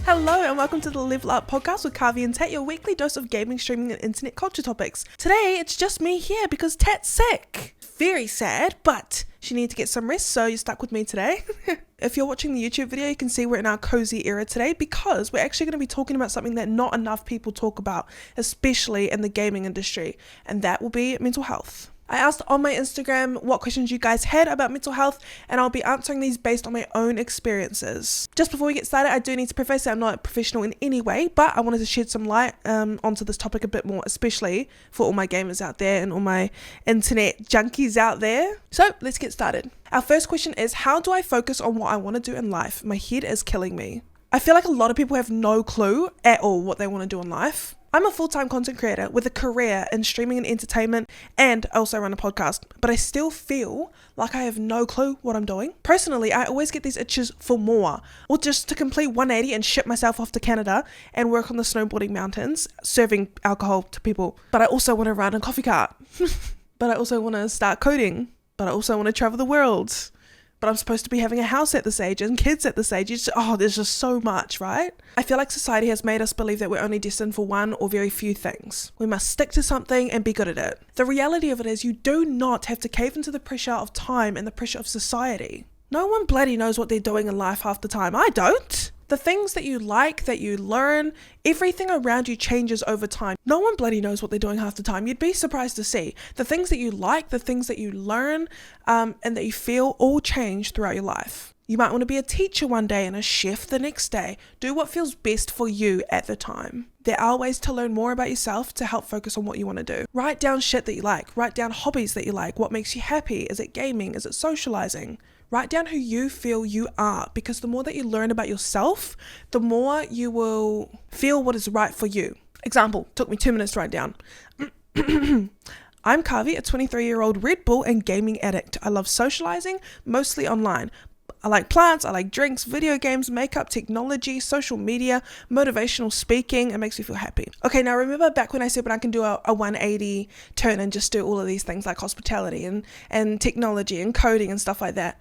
Hello and welcome to the Level Up podcast with Karvey and Tat, your weekly dose of gaming, streaming and internet culture topics. Today it's just me here because Tat's sick. Very sad, but she needed to get some rest, so you're stuck with me today. If you're watching the YouTube video, you can see we're in our cozy era today because we're actually going to be talking about something that not enough people talk about, especially in the gaming industry, and that will be mental health. I asked on my Instagram what questions you guys had about mental health, and I'll be answering these based on my own experiences. Just before we get started, I do need to preface that I'm not a professional in any way, but I wanted to shed some light onto this topic a bit more, especially for all my gamers out there and all my internet junkies out there. So let's get started. Our first question is, how do I focus on what I want to do in life? My head is killing me. I feel like a lot of people have no clue at all what they want to do in life. I'm a full-time content creator with a career in streaming and entertainment, and I also run a podcast, but I still feel like I have no clue what I'm doing. Personally, I always get these itches for more, or just to complete 180 and ship myself off to Canada and work on the snowboarding mountains, serving alcohol to people. But I also want to run a coffee cart. But I also want to start coding. But I also want to travel the world. But I'm supposed to be having a house at this age and kids at this age. There's just so much, right? I feel like society has made us believe that we're only destined for one or very few things. We must stick to something and be good at it. The reality of it is you do not have to cave into the pressure of time and the pressure of society. No one bloody knows what they're doing in life half the time. I don't. The things that you like, that you learn, everything around you changes over time. No one bloody knows what they're doing half the time. You'd be surprised to see. The things that you like, the things that you learn, and that you feel all change throughout your life. You might want to be a teacher one day and a chef the next day. Do what feels best for you at the time. There are ways to learn more about yourself to help focus on what you want to do. Write down shit that you like. Write down hobbies that you like. What makes you happy? Is it gaming? Is it socializing? Write down who you feel you are, because the more that you learn about yourself, the more you will feel what is right for you. Example, took me 2 minutes to write down. I'm Karvey, a 23-year-old Red Bull and gaming addict. I love socializing, mostly online. I like plants, I like drinks, video games, makeup, technology, social media, motivational speaking. It makes me feel happy. Okay, now remember back when I said when I can do a 180 turn and just do all of these things like hospitality and technology and coding and stuff like that.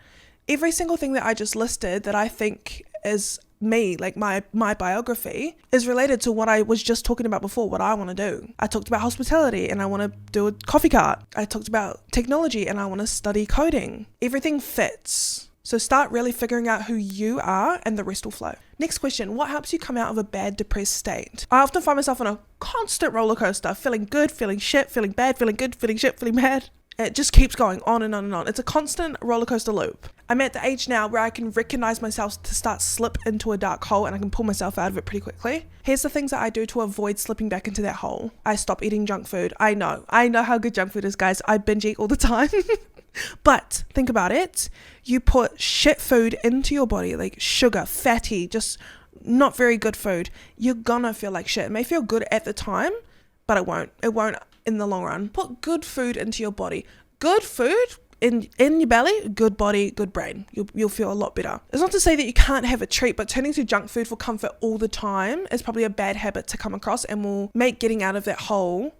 Every single thing that I just listed that I think is me, like my biography, is related to what I was just talking about before, what I want to do. I talked about hospitality and I want to do a coffee cart. I talked about technology and I want to study coding. Everything fits. So start really figuring out who you are and the rest will flow. Next question, what helps you come out of a bad, depressed state? I often find myself on a constant roller coaster, feeling good, feeling shit, feeling bad, feeling good, feeling shit, feeling bad. It just keeps going on and on and on. It's a constant roller coaster loop. I'm at the age now where I can recognize myself to start slip into a dark hole and I can pull myself out of it pretty quickly. Here's the things that I do to avoid slipping back into that hole. I stop eating junk food. I know how good junk food is, guys. I binge eat all the time. But think about it. You put shit food into your body, like sugar, fatty, just not very good food. You're gonna feel like shit. It may feel good at the time, but it won't. It won't in the long run. Put good food into your body. Good food in your belly, good body, good brain. You'll feel a lot better. It's not to say that you can't have a treat, but turning to junk food for comfort all the time is probably a bad habit to come across and will make getting out of that hole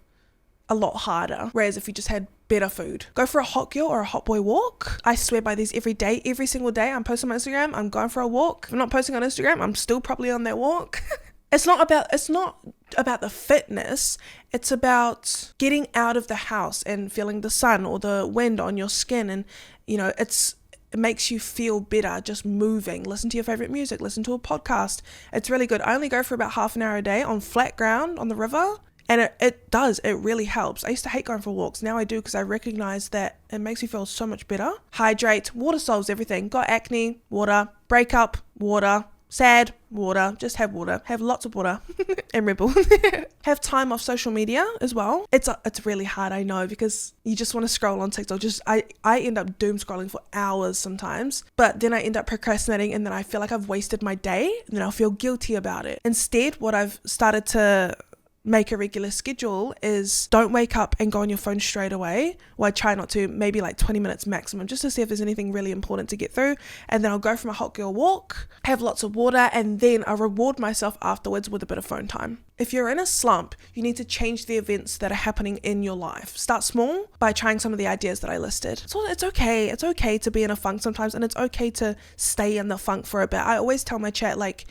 a lot harder. Whereas if you just had better food, go for a hot girl or a hot boy walk. I swear by these every day, every single day. I'm posting on my Instagram, I'm going for a walk. If I'm not posting on Instagram, I'm still probably on that walk. It's not about the fitness. It's about getting out of the house and feeling the sun or the wind on your skin. And, it makes you feel better just moving. Listen to your favorite music. Listen to a podcast. It's really good. I only go for about half an hour a day on flat ground on the river. And it really helps. I used to hate going for walks. Now I do because I recognize that it makes me feel so much better. Hydrate. Water solves everything. Got acne, water. Breakup, water. Sad, water. Just have water. Have lots of water and Red Bull. Have time off social media as well. It's really hard, I know, because you just want to scroll on TikTok. I end up doom scrolling for hours sometimes, but then I end up procrastinating and then I feel like I've wasted my day and then I'll feel guilty about it. Instead, what I've started to make a regular schedule is don't wake up and go on your phone straight away. Well, I try not to, maybe like 20 minutes maximum, just to see if there's anything really important to get through. And then I'll go for my hot girl walk, have lots of water, and then I'll reward myself afterwards with a bit of phone time. If you're in a slump, you need to change the events that are happening in your life. Start small by trying some of the ideas that I listed. So it's okay. It's okay to be in a funk sometimes, and it's okay to stay in the funk for a bit. I always tell my chat, like,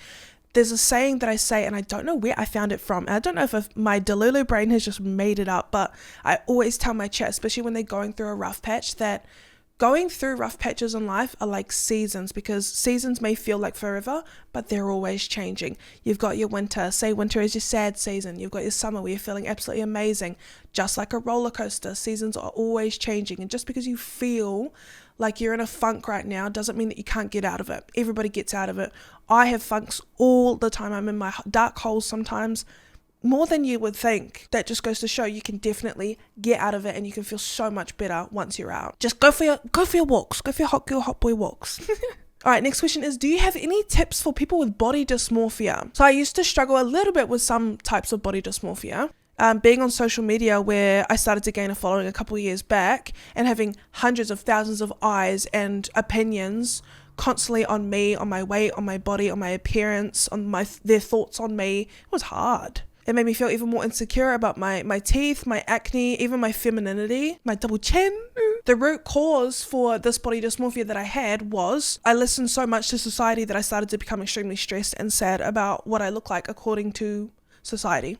There's a saying that I say, and I don't know where I found it from. And I don't know if my Delulu brain has just made it up, but I always tell my chat, especially when they're going through a rough patch, that going through rough patches in life are like seasons, because seasons may feel like forever, but they're always changing. You've got your winter, say winter is your sad season. You've got your summer where you're feeling absolutely amazing. Just like a roller coaster, seasons are always changing. And just because you feel like you're in a funk right now doesn't mean that you can't get out of it. Everybody gets out of it. I have funks all the time. I'm in my dark holes sometimes, more than you would think. That just goes to show you can definitely get out of it, and you can feel so much better once you're out. Just go for your walks. Go for your hot girl, hot boy walks. All right, next question is, do you have any tips for people with body dysmorphia? So I used to struggle a little bit with some types of body dysmorphia. Being on social media, where I started to gain a following a couple of years back, and having hundreds of thousands of eyes and opinions constantly on me, on my weight, on my body, on my appearance, on their thoughts on me, it was hard. It made me feel even more insecure about my teeth, my acne, even my femininity, my double chin. The root cause for this body dysmorphia that I had was I listened so much to society that I started to become extremely stressed and sad about what I look like according to society,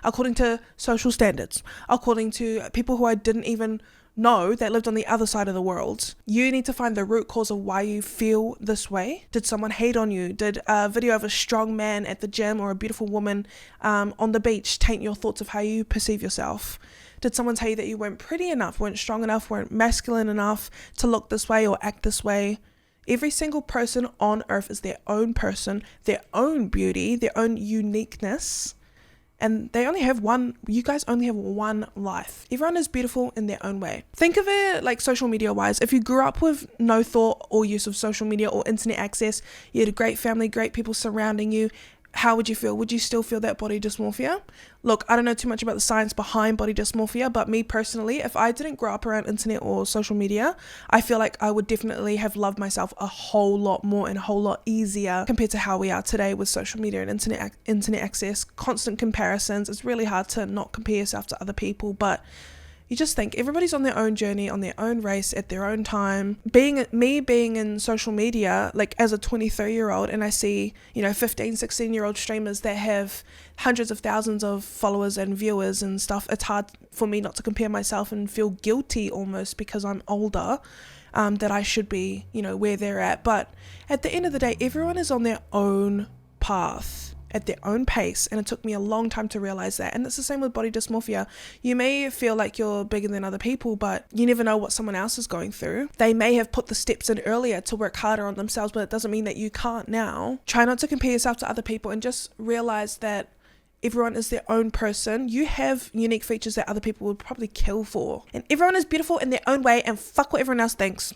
according to social standards, according to people who I didn't even know that lived on the other side of the world. You need to find the root cause of why you feel this way. Did someone hate on you? Did a video of a strong man at the gym or a beautiful woman on the beach taint your thoughts of how you perceive yourself? Did someone tell you that you weren't pretty enough, weren't strong enough, weren't masculine enough to look this way or act this way? Every single person on earth is their own person, their own beauty, their own uniqueness. And they only have you guys only have one life. Everyone is beautiful in their own way. Think of it like social media wise. If you grew up with no thought or use of social media or internet access, you had a great family, great people surrounding you, how would you feel? Would you still feel that body dysmorphia? Look, I don't know too much about the science behind body dysmorphia, but me personally, if I didn't grow up around internet or social media, I feel like I would definitely have loved myself a whole lot more and a whole lot easier compared to how we are today with social media and internet access, constant comparisons. It's really hard to not compare yourself to other people, but you just think everybody's on their own journey, on their own race, at their own time. Being in social media, like as a 23-year-old, and I see, 15, 16-year-old streamers that have hundreds of thousands of followers and viewers and stuff, it's hard for me not to compare myself and feel guilty almost because I'm older, that I should be, where they're at. But at the end of the day, everyone is on their own path, at their own pace, and it took me a long time to realize that. And it's the same with body dysmorphia. You may feel like you're bigger than other people, but you never know what someone else is going through. They may have put the steps in earlier to work harder on themselves, but it doesn't mean that you can't now. Try not to compare yourself to other people and just realize that everyone is their own person. You have unique features that other people would probably kill for, and everyone is beautiful in their own way, and fuck what everyone else thinks.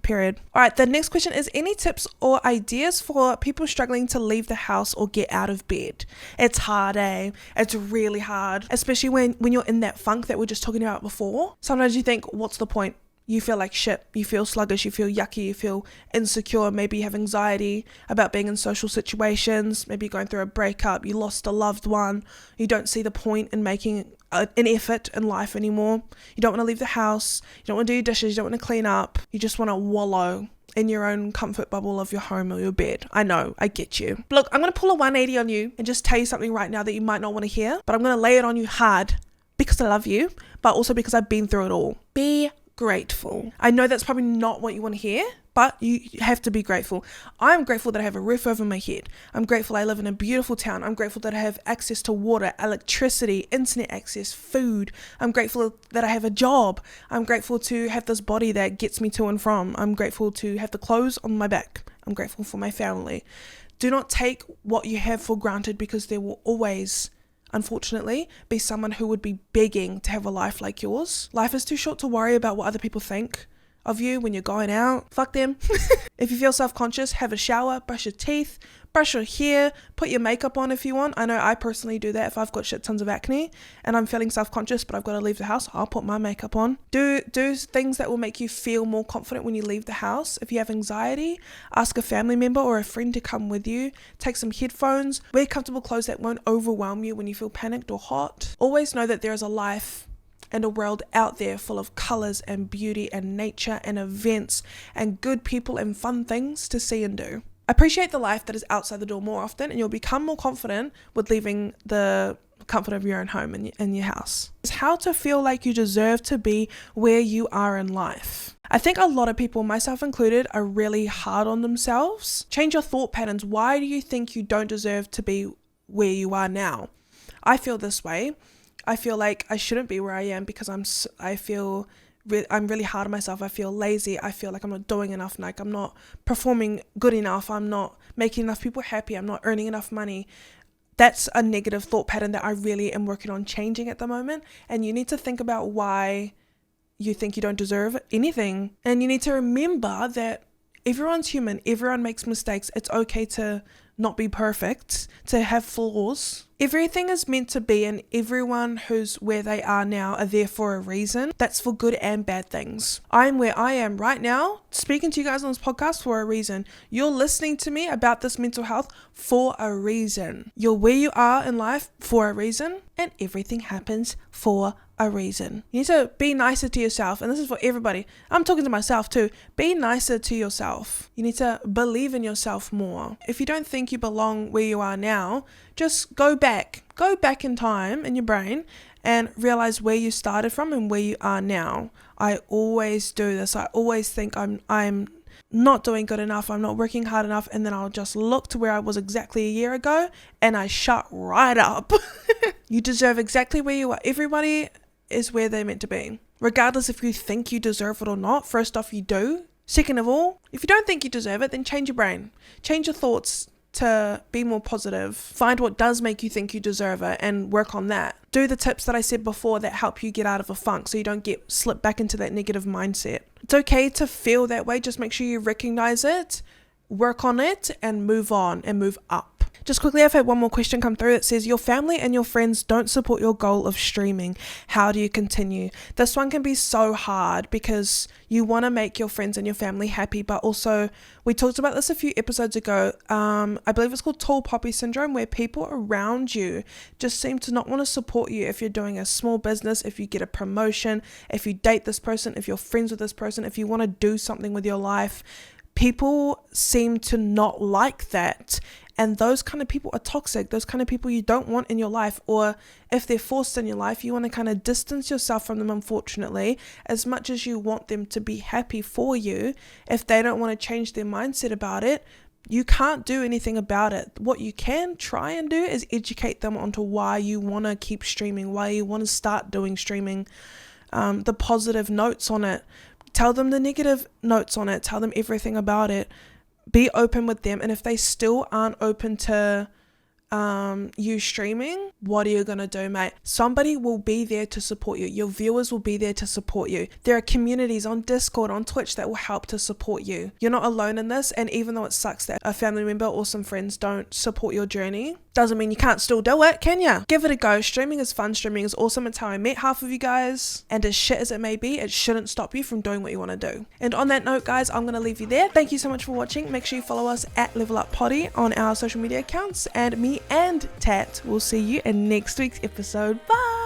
Period. All right, the next question is, any tips or ideas for people struggling to leave the house or get out of bed? It's hard, eh? It's really hard, especially when you're in that funk that we're just talking about before. Sometimes you think, what's the point? You feel like shit, you feel sluggish, you feel yucky, you feel insecure, maybe you have anxiety about being in social situations, maybe you're going through a breakup, you lost a loved one, you don't see the point in making an effort in life anymore, you don't want to leave the house, you don't want to do your dishes, you don't want to clean up, you just want to wallow in your own comfort bubble of your home or your bed. I know, I get you. Look, I'm going to pull a 180 on you and just tell you something right now that you might not want to hear, but I'm going to lay it on you hard because I love you, but also because I've been through it all. Be grateful. I know that's probably not what you want to hear, but you have to be grateful. I'm grateful that I have a roof over my head. I'm grateful I live in a beautiful town. I'm grateful that I have access to water, electricity, internet access, food. I'm grateful that I have a job. I'm grateful to have this body that gets me to and from. I'm grateful to have the clothes on my back. I'm grateful for my family. Do not take what you have for granted, because there will always, unfortunately, be someone who would be begging to have a life like yours. Life is too short to worry about what other people think of you when you're going out. Fuck them. If you feel self-conscious, have a shower, brush your teeth, brush your hair, put your makeup on if you want. I know I personally do that if I've got shit tons of acne and I'm feeling self-conscious but I've got to leave the house. I'll put my makeup on. Do things that will make you feel more confident when you leave the house. If you have anxiety, ask a family member or a friend to come with you. Take some headphones. Wear comfortable clothes that won't overwhelm you when you feel panicked or hot. Always know that there is a life and a world out there full of colors and beauty and nature and events and good people and fun things to see and do. Appreciate the life that is outside the door more often, and you'll become more confident with leaving the comfort of your own home and your house. It's how to feel like you deserve to be where you are in life. I think a lot of people, myself included, are really hard on themselves. Change your thought patterns. Why do you think you don't deserve to be where you are now? I feel this way. I feel like I shouldn't be where I am because I'm really hard on myself. I feel lazy. I feel like I'm not doing enough. Like I'm not performing good enough. I'm not making enough people happy. I'm not earning enough money. That's a negative thought pattern that I really am working on changing at the moment. And you need to think about why you think you don't deserve anything. And you need to remember that everyone's human. Everyone makes mistakes. It's okay to not be perfect, to have flaws. Everything is meant to be, and everyone who's where they are now are there for a reason. That's for good and bad things. I'm where I am right now, speaking to you guys on this podcast for a reason. You're listening to me about this mental health for a reason. You're where you are in life for a reason, and everything happens for a reason. You need to be nicer to yourself, and this is for everybody. I'm talking to myself too. Be nicer to yourself. You need to believe in yourself more. If you don't think you belong where you are now, just go back in time in your brain and realize where you started from and where you are now. I always do this. I always think I'm not doing good enough, I'm not working hard enough, and then I'll just look to where I was exactly a year ago and I shut right up. You deserve exactly where you are. Everybody is where they're meant to be, regardless if you think you deserve it or not. First off, you do. Second of all, if you don't think you deserve it, then change your brain, change your thoughts to be more positive. Find what does make you think you deserve it and work on that. Do the tips that I said before that help you get out of a funk so you don't get slipped back into that negative mindset. It's okay to feel that way. Just make sure you recognize it, work on it, and move on and move up. Just quickly, I've had one more question come through that says, your family and your friends don't support your goal of streaming. How do you continue? This one can be so hard because you want to make your friends and your family happy, but also we talked about this a few episodes ago. I believe it's called tall poppy syndrome, where people around you just seem to not want to support you. If you're doing a small business, if you get a promotion, if you date this person, if you're friends with this person, if you want to do something with your life, people seem to not like that. And those kind of people are toxic. Those kind of people you don't want in your life, or if they're forced in your life, you want to kind of distance yourself from them, unfortunately. As much as you want them to be happy for you, if they don't want to change their mindset about it, you can't do anything about it. What you can try and do is educate them onto why you want to keep streaming, why you want to start doing streaming, the positive notes on it. Tell them the negative notes on it. Tell them everything about it. Be open with them. And if they still aren't open to you streaming, what are you gonna do, mate? Somebody will be there to support you. Your viewers will be there to support you. There are communities on Discord, on Twitch that will help to support you. You're not alone in this. And even though it sucks that a family member or some friends don't support your journey, doesn't mean you can't still do it, can ya? Give it a go. Streaming is fun. Streaming is awesome. It's how I met half of you guys. And as shit as it may be, it shouldn't stop you from doing what you want to do. And on that note, guys, I'm going to leave you there. Thank you so much for watching. Make sure you follow us at Level Up Potty on our social media accounts. And me and Tat will see you in next week's episode. Bye!